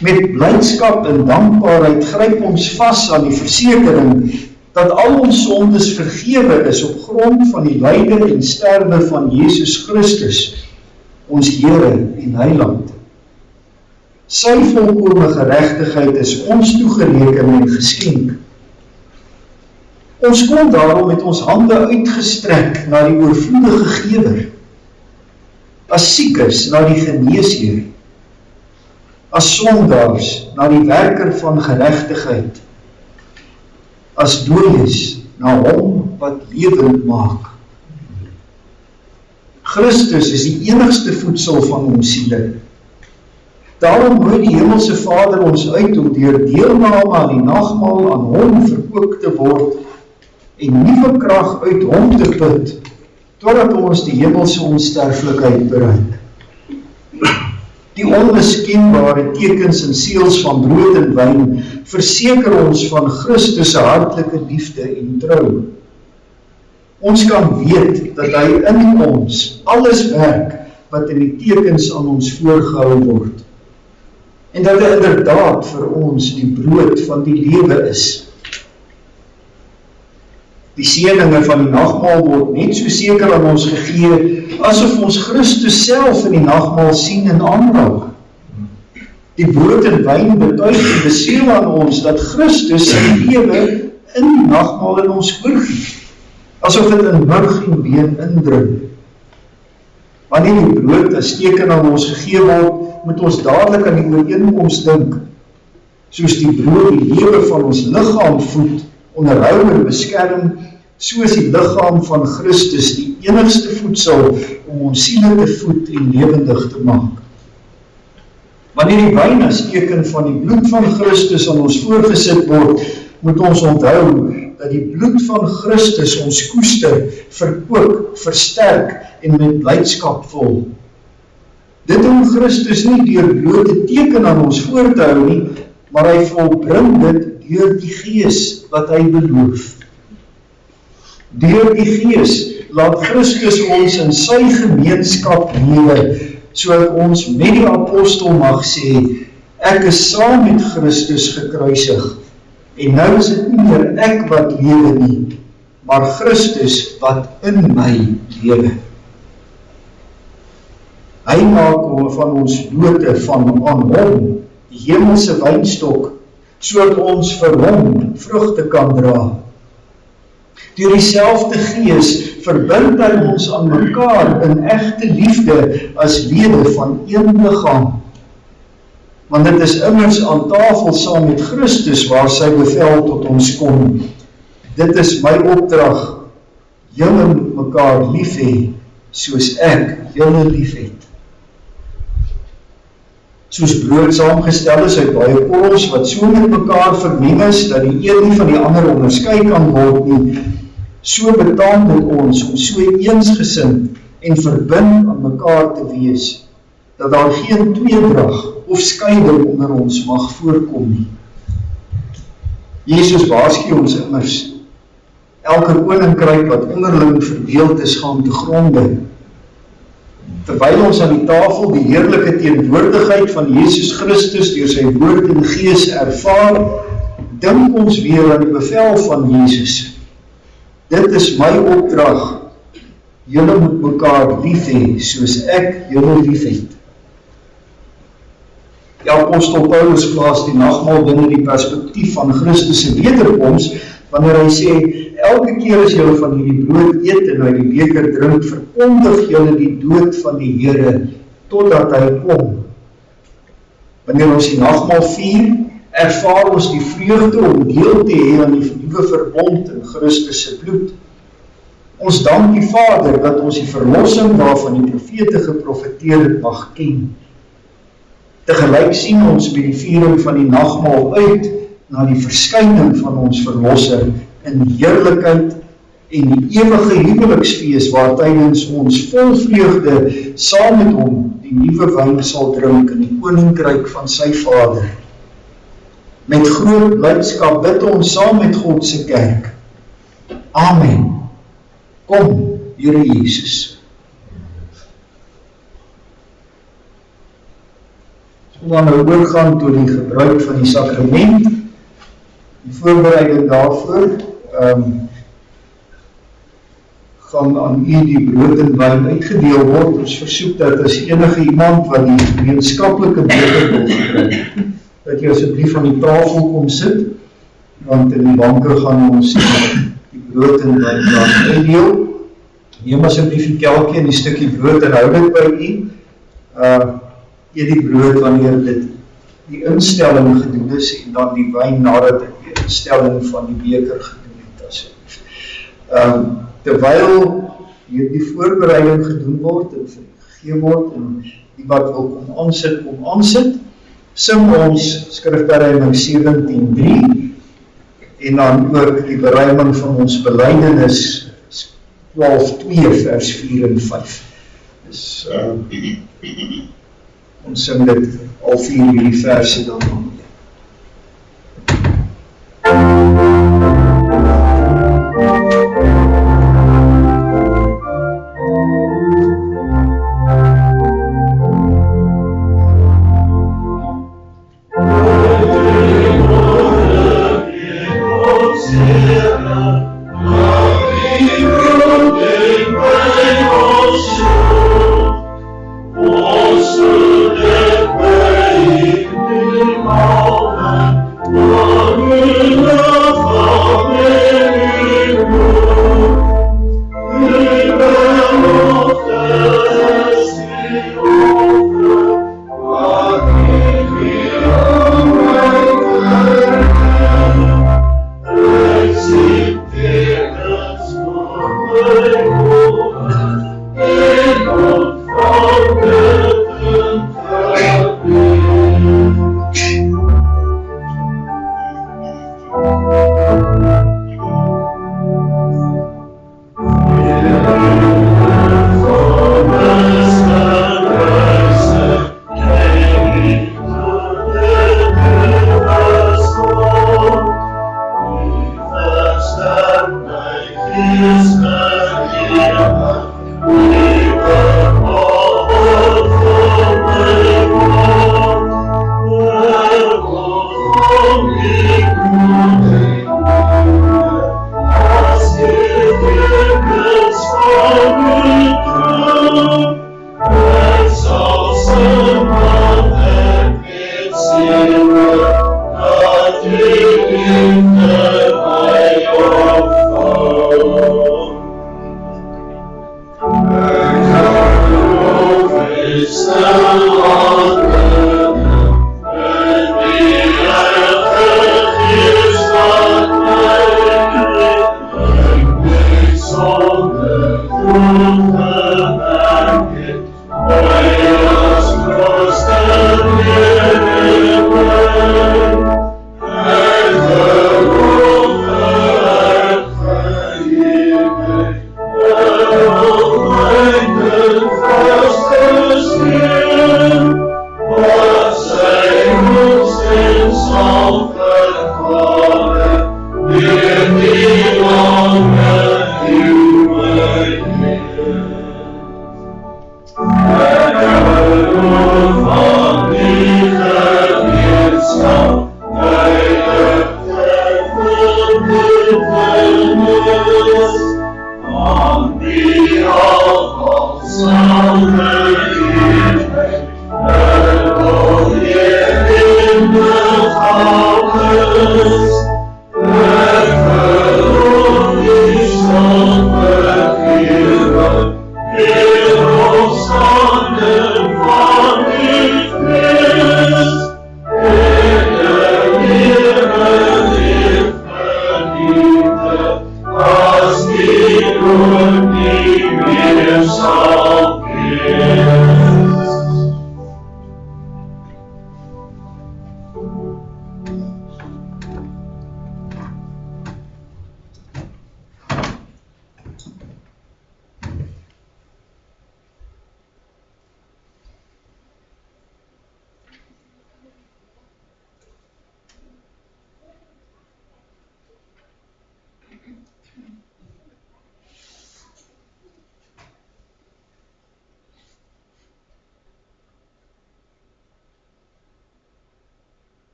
Met blydskap en dankbaarheid gryp ons vas aan die versekering dat al ons sondes vergewe is op grond van die lyde en sterwe van Jesus Christus, ons Here en Heiland. Sy volkome geregtigheid is ons toegereken en geskenk. Ons kom daarom met ons hande uitgestrek na die oorvloedige Gewer, as siekes na die geneesheer, as sondaars na die werker van geregtigheid, as dooies na hom wat lewend maak. Christus is die enigste voedsel van ons siele. Daarom nooi die Hemelse Vader ons uit om deur deelname aan die nagmaal aan hom verkoop te word en nuwe krag uit hom te put, totdat ons die hemelse onsterflikheid bereik. Die onmiskenbare tekens en seels van brood en wyn verseker ons van Christus se hartlike liefde en trou. Ons kan weet dat hy in ons alles werk wat in die tekens aan ons voorgehou word. En dat hy inderdaad vir ons die brood van die lewe is. Die seëninge van die nagmaal word net so seker aan ons gegee, asof ons Christus self in die nagmaal sien en aanraak. Die brood en wyn betuig en beseël aan ons dat Christus sy lewe in die nagmaal in ons voorgee, asof dit in murg en been indring. Wanneer die brood as teken aan ons gegee word, moet ons dadelik aan die ooreenkoms dink, soos die brood die lewe van ons liggaam voed, onderhou en beskerm, soos die liggaam van Christus die enigste voedsel om ons siele te voed en lewendig te maak. Wanneer die wyn as teken van die bloed van Christus aan ons voorgesit word, moet ons onthou dat die bloed van Christus ons koester, verkoop, versterk en met blydskap vul. Dit doen Christus nie deur blote teken aan ons voor te hou nie, maar hy volbring dit deur die Gees wat hy beloof. Deur die Gees laat Christus ons in sy gemeenskap lewe, sodat ons met die apostel mag sê, ek is saam met Christus gekruisig, en nou is dit nie meer ek wat lewe nie, maar Christus wat in my lewe. Hy maak van ons lote van aan hom, die hemelse wynstok, sodat ons vir hom vrugte kan dra. Deur dieselfde Gees verbind hy ons aan mekaar in egte liefde as lede van een liggaam. Want dit is immers aan tafel saam met Christus waar sy bevel tot ons kom. Dit is my opdrag, julle mekaar lief hê, soos ek julle lief het. Soos brood saamgestel is uit baie korrels wat so met mekaar vermeng is, dat die een nie van die ander onderskei kan word nie, so betaam dit ons om so eensgesind en verbind aan mekaar te wees, dat daar geen tweedrag of skeiding onder ons mag voorkom nie. Jesus waarsku ons immers, elke koninkryk wat onderling verdeeld is, gaan te gronde. Terwyl ons aan die tafel die heerlike teenwoordigheid van Jesus Christus deur sy woord en Gees ervaar, dink ons weer aan die bevel van Jesus. Dit is my opdrag, julle moet mekaar lief hê, soos ek julle lief het. Die apostel Paulus plaas die nagmaal binne die perspektief van Christus se wederkoms, wanneer hy sê, elke keer as julle van hierdie brood eet en uit die beker drink, verkondig julle die dood van die Here, totdat hy kom. Wanneer ons die nagmaal vier, ervaar ons die vreugde om deel te hê aan die nuwe verbond in Christus se bloed. Ons dank die Vader dat ons die verlossing waarvan die profete geprofeteer het mag ken. Tegelyk sien ons by die viering van die nagmaal uit na die verskyning van ons verlosser in heerlikheid en die ewige huweliksfees waar tydens ons vol vreugde saam met hom die nuwe wyn sal drink in die koninkryk van sy Vader. Met groot blydskap bid ons saam met God se kerk. Amen. Kom, Here Jesus. Ons gaan nou oorgaan tot die gebruik van die sakrament. Die voorbereiding daarvoor gaan aan u die brood en wyn uitgedeel word. Ons versoek dat as enige iemand wat die gemeenskaplike beker wil gebruik, dat jy asseblief aan die tafel kom sit, want in die banke gaan ons die brood en wyn uitdeel. Neem asseblief die kelkie en die stukkie brood en hou dit by u. Eet die brood wanneer dit die instelling gedoen is en dan die wyn nadat dit die instelling van die beker gedoen het asseblief. Terwyl die voorbereiding gedoen word en gegee word en die wat wil kom aansit, sing ons skrifbereiding 17:3 en dan ook die beruiming van ons belydenis 12:2 vers 4 en 5. Dus ons sing dit al 4 hierdie verse dan aan. Also, that way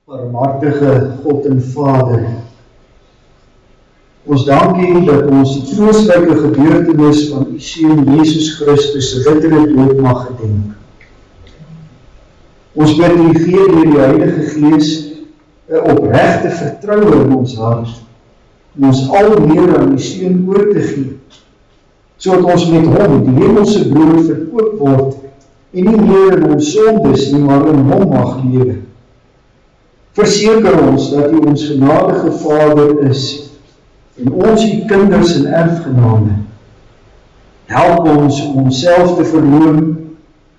Barmhartige God en Vader, ons dankie dat ons die troostryke gebeurtenis van u Seun Jesus Christus se bittere dood mag gedenk. Ons bid u gee deur die Heilige Gees 'n opregte vertroue in ons hart, om ons al meer aan die Seun oor te gee, sodat ons met hom die hemelse brood verkoop word en nie meer in ons sondes nie, maar in hom mag lewe. Verseker ons dat u ons genadige Vader is en ons u kinders en erfgename. Help ons om onsself te verloon,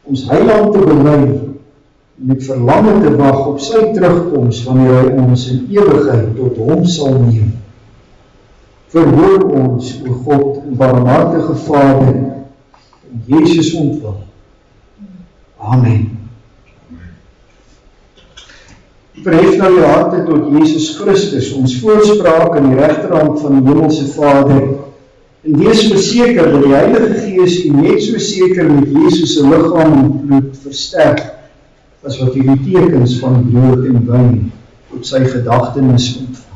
ons heiland te bely en met verlange te wag op sy terugkoms wanneer hy ons in ewigheid tot hom sal neem. Verhoor ons, o God en barmhartige Vader, in Jesus ontwil. Amen. Verhef nou die harte tot Jesus Christus, ons voorspraak aan die regterhand van die hemelse Vader, en wees verseker dat die Heilige Gees u net so seker met Jesus se liggaam en bloed versterk, as wat u die tekens van brood en wyn tot sy gedagtenis ontvang.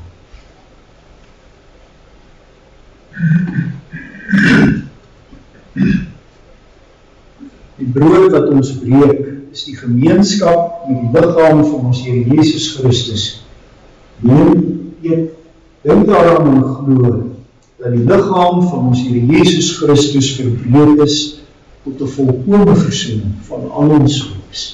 Die brood wat ons breek, is die gemeenskap met die liggaam van ons Here Jesus Christus. Neem, eet, dink daaraan en glo, dat die liggaam van ons Here Jesus Christus verbreek is tot 'n volkome versoening van al ons sondes.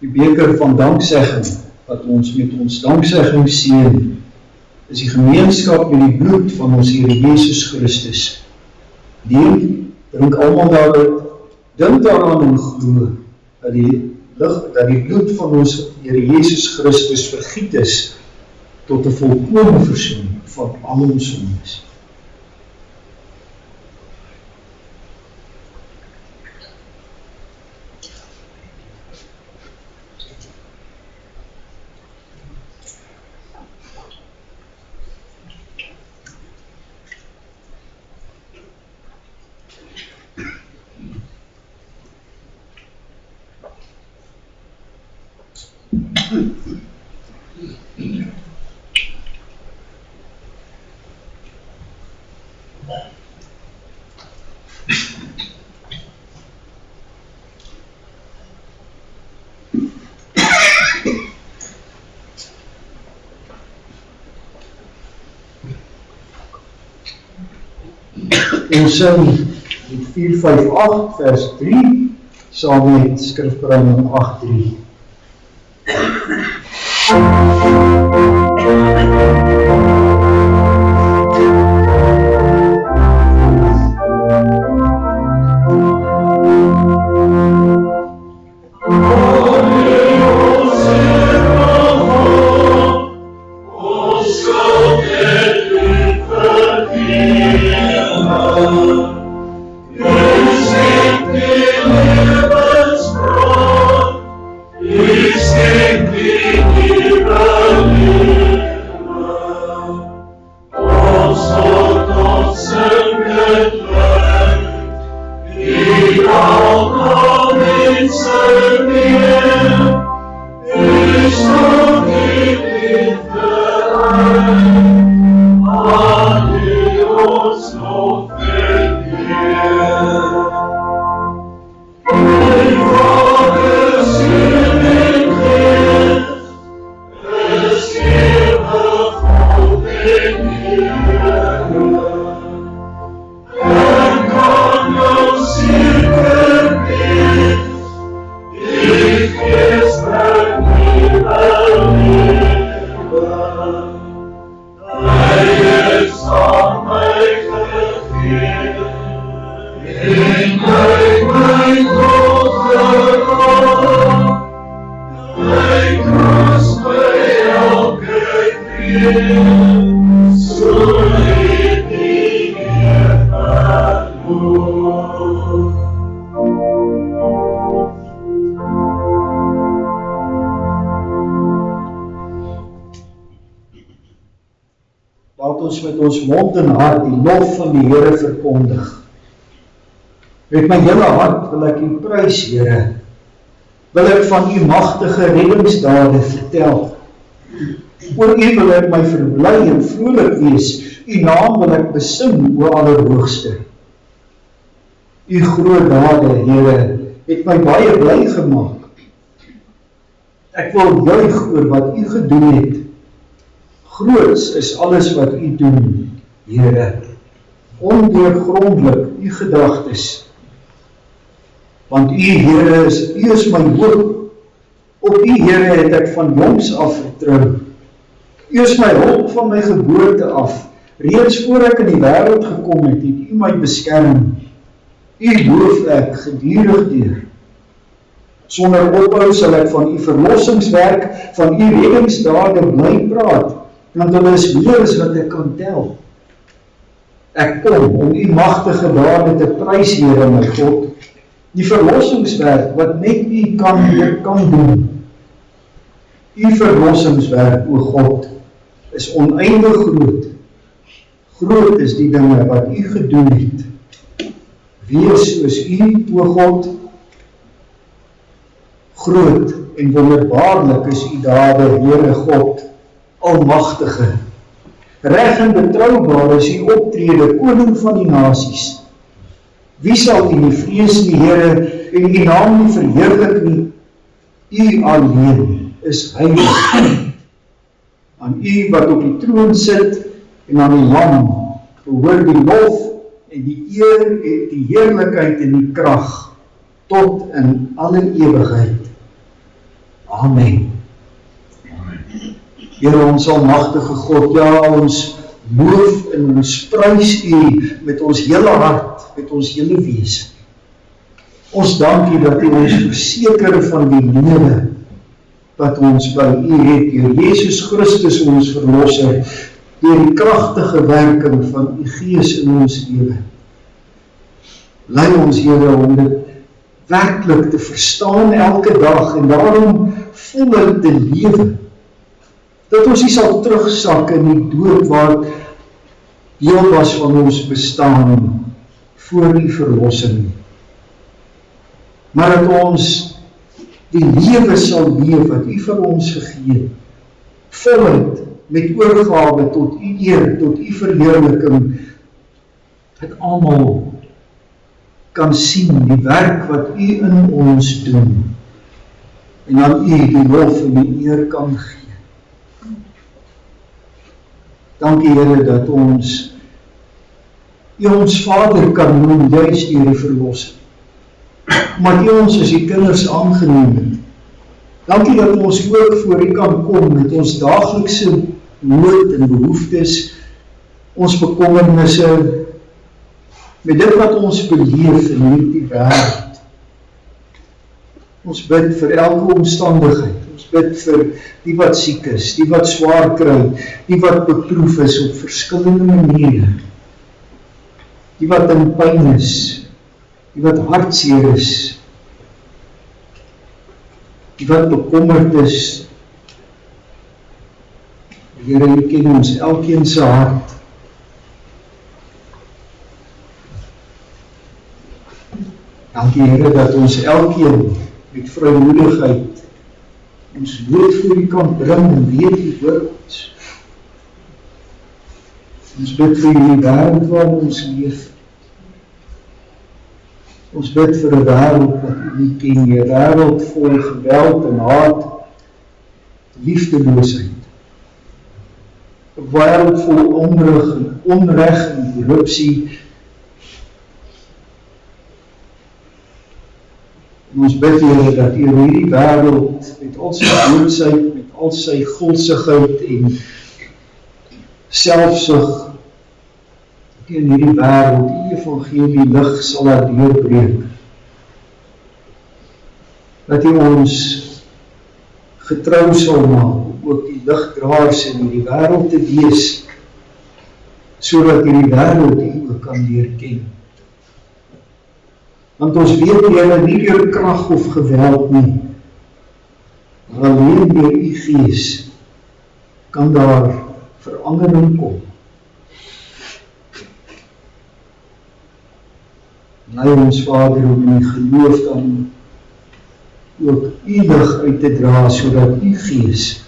Die beker van danksegging wat ons met ons danksegging seën, is die gemeenskap met die bloed van ons Here Jesus Christus. Drink almal daaruit, dink daaraan en glo, dat die bloed van ons Here Jesus Christus vergiet is, tot 'n volkome versoening van al ons sondes. Ons sing 458 vers 3 saam met skrifbron 8:3. Laat ons met ons mond en hart die lof van die Here verkondig. Met my hele hart wil ek U prys, Here. Wil ek van U magtige reddingsdade vertel. Oor U wil ek my verbly en vrolik wees. U naam wil ek besing, o Allerhoogste. U groot dade, Here, het my baie bly gemaak. Ek wil juig oor wat U gedoen het. Groots is alles wat U doen, Here. Ondeurgrondelik U gedagtes. Want U, Here, U is my hoop. Op U, Here, het ek van jongs af vertrou. U is my hulp van my geboorte af. Reeds voor ek in die wêreld gekom het U my beskerm. U loof ek gedurig deur. Sonder ophou sal ek van U verlossingswerk, van U reddingsdade bly praat, want hulle is meer as wat ek kan tel. Ek kom om U magtige dade te prys, Here my God. Die verlossingswerk wat net U kan doen. U verlossingswerk, o God, is oneindig groot. Groot is die dinge wat U gedoen het. Wees soos U, o God. Groot en wonderbaarlik is U dade, Here God, Almagtige. Reg en betroubaar is U optrede, Koning van die nasies. Wie sal U nie vrees nie, Here, en U naam nie verheerlik nie? U alleen is heilig. Aan U wat op die troon sit en aan die Lam behoort die lof en die eer en die heerlikheid en die krag tot in alle ewigheid. Amen. Amen. Here ons almagtige God, ja, ons loof en ons prys U met ons hele hart, met ons hele wese. Ons dank U dat U ons verseker van die lewe wat ons by U het, deur Jesus Christus ons verlosser, deur die kragtige werking van U Gees in ons lewe. Lei ons, Here, om dit werklik te verstaan elke dag en daarom voluit te lewe. Dat ons nie sal terugsak in die dood wat deel was van ons bestaan voor die verlossing. Maar dat ons die lewe sal leef wat U vir ons gegee het, voluit met oorgawe tot U eer, tot U verheerliking, dat almal kan sien die werk wat U in ons doen, en aan U die lof en die eer kan gee. Dankie, Here, dat ons U ons Vader kan noem, juist deur die verlossing. Maar U ons as die kinders aangeneem het. Dankie dat ons ook voor U kan kom met ons daaglikse nood en behoeftes, ons bekommernisse, met dit wat ons beleef in hierdie wêreld. Ons bid vir elke omstandigheid. Ons bid vir die wat siek is, die wat swaar kry, die wat beproef is op verskillende maniere, die wat in pyn is, die wat hartseer is, die wat bekommerd is. Here, U ken ons elkeen se hart. Dankie, Here, dat ons elkeen met vrymoedigheid ons nood voor U kan bring en weet U hoor ons. Ons bid vir die wêreld waarin ons leef. Ons bid vir 'n wêreld wat U nie ken nie, 'n wêreld vol geweld en haat, liefdeloosheid. 'n Wêreld vol onreg en korrupsie. En ons bid, Here, dat U hierdie wêreld met al sy doodsheid, met al sy gulsigheid en selfsug, in hierdie wêreld die evangelie lig sal laat deurbreek. Dat U ons getrou sal maak om ook die ligdraers in hierdie wêreld te wees, sodat hierdie wêreld U ook kan leer ken. Want ons weet, Here, nie deur krag of geweld nie, maar alleen deur U Gees kan daar verandering kom. Lei ons, Vader, om in die geloof dan ook U lig uit te dra, sodat U Gees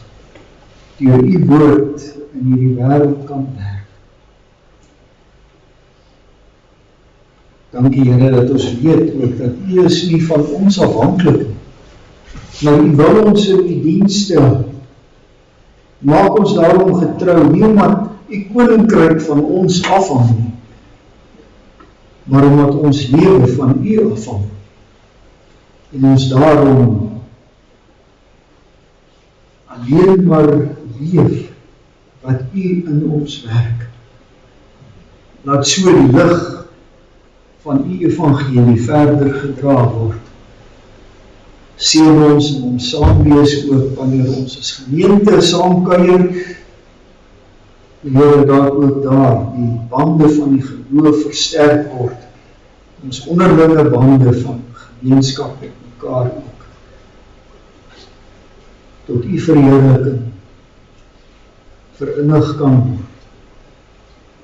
deur U woord in hierdie wêreld kan werk. Dankie, Here, dat ons weet ook dat U is nie van ons afhanklik nie, maar U wil ons in U diens stel. Maak ons daarom getrou, nie omdat U koninkryk van ons afhang nie, maar omdat ons lewe van U afhang. En ons daarom alleen maar leef wat U in ons werk. Laat so die lig van U evangelie verder gedra word. Seën ons en ons saam wees ook wanneer ons as gemeente saam kuier. Here, dat ook daar die bande van die geloof versterk word. Ons onderlinge bande van gemeenskap met mekaar ook. Tot U verheerliking verinnig kan word.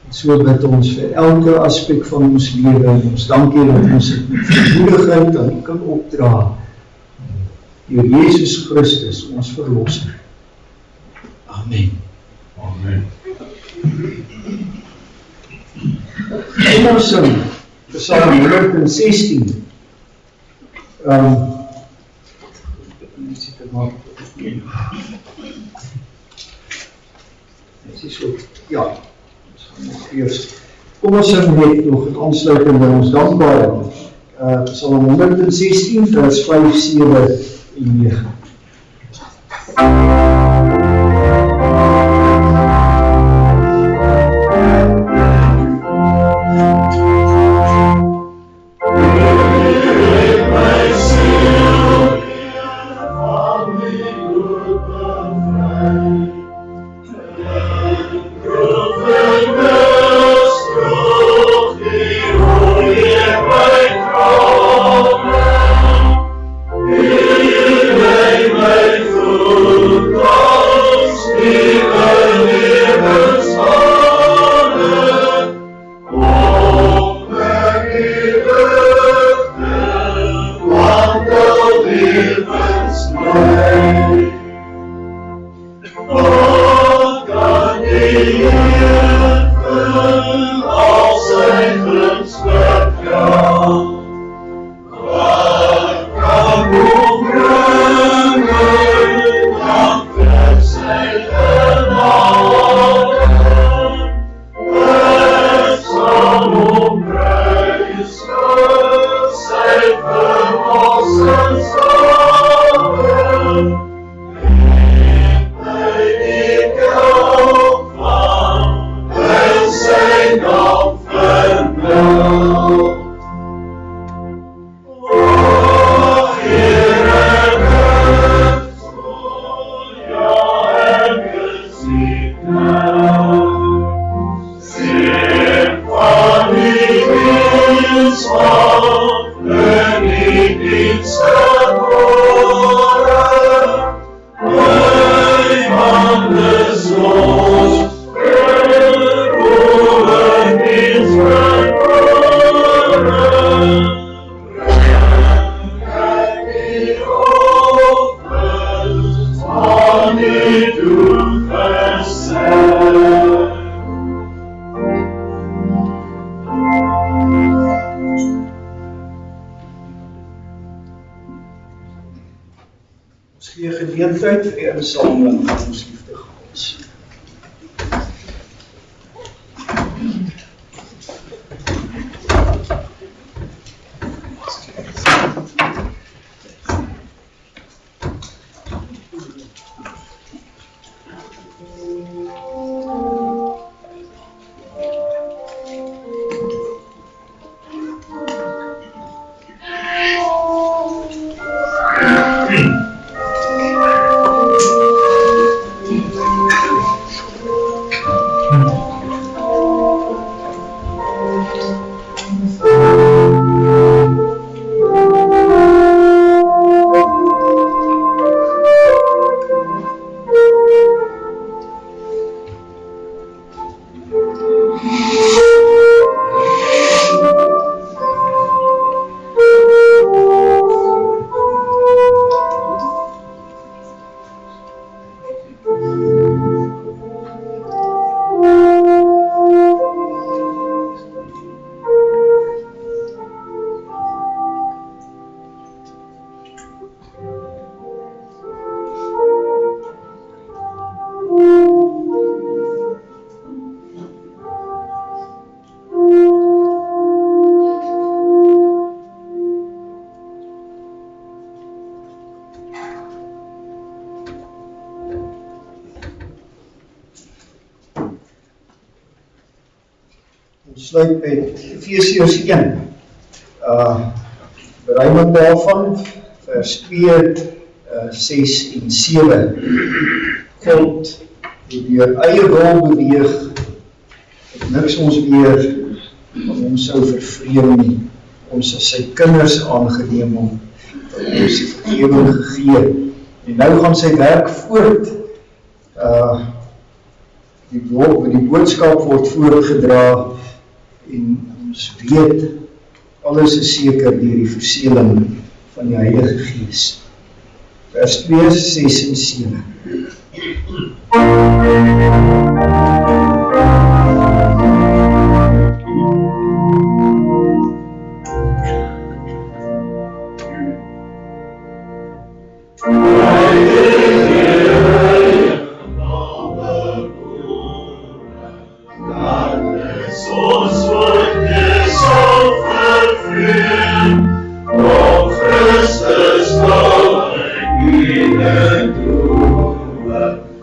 En so bid ons vir elke aspek van ons lewe en ons dankie dat ons dit met vrymoedigheid aan U kan opdra. Deur Jesus Christus, ons verlosser. Amen. Amen. Kom ons sing Psalm 116. Ja, kom ons sing net nog in aansluiting by ons dankbaarheid. Psalm 116 vers 5, 7 en 9. Ons gee geleentheid vir die insameling van ons liefdegaals. Ons sluit met Efesiërs 1. Bereiding daarvan, vers 2, 6 en 7. God het deur eie wil beweeg, het niks ons weer van hom sou vervreem nie. Ons as sy kinders aangeneem om, ons die vergewing gegee. En nou gaan sy werk voort. Die boodskap word voortgedra en ons weet, alles is seker deur die verseëling van die Heilige Gees. Vers 2, 6 en 7.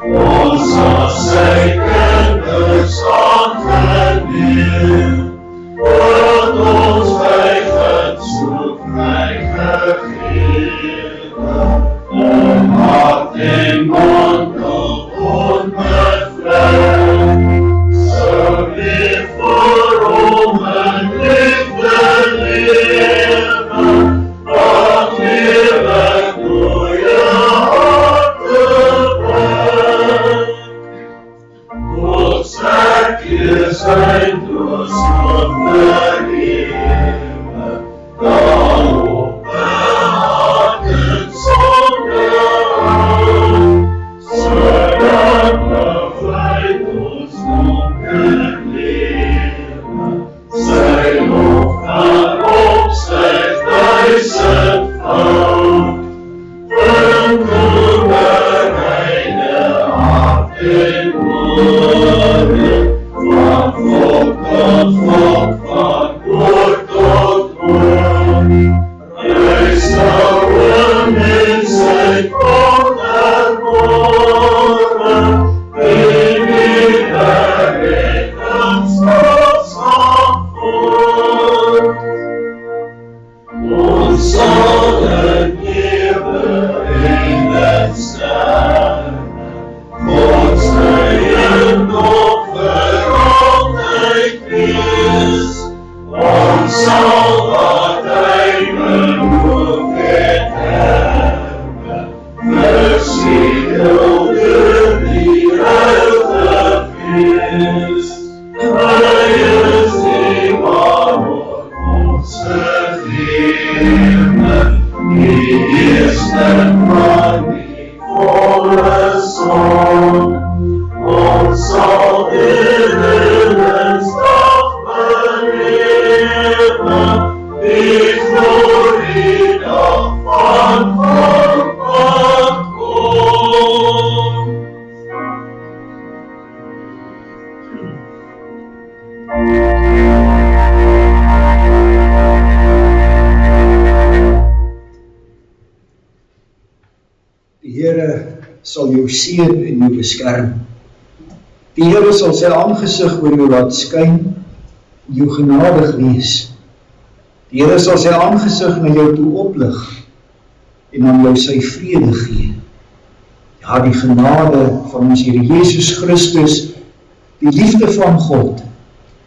Ons as sy hier zijn dus nog vergeven, daarop behagen zonder, zodat bevrijd ons donker leven, zij lof daarop stijgt duizendvoud, verdoemen reine hart en woorden, van volk tot volk, van oor tot oor. Reis nou een mensheid wonderwoorden, in die reddingsboodschap voort. Ons zal het nieuwe hemel sterven, Gods heilig offer altijd wees. Ons zal wat hij beloofd hebben, verzegeld door die heilige feest. Hij is die waarop ons gegeven, die eerste van die volle zon. Ons zal de levensdag beleven, die gloriedag van God komt. Die Here sal jou seën en jou beskerm. Die Here sal sy aangesig oor jou laat skyn en jou genadig wees. Die Here sal sy aangesig na jou toe oplig en aan jou sy vrede gee. Ja, die genade van ons Here Jesus Christus, die liefde van God,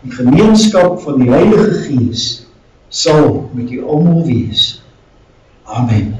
die gemeenskap van die Heilige Gees sal met jou almal wees. Amen.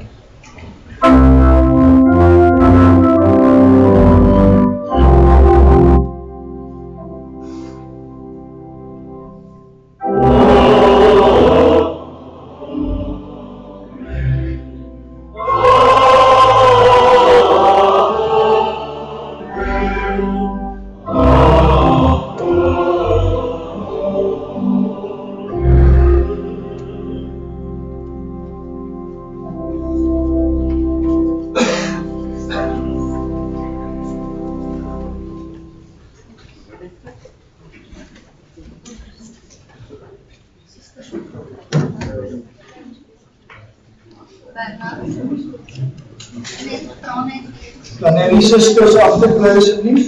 Kan jy die susters agterkry asseblief?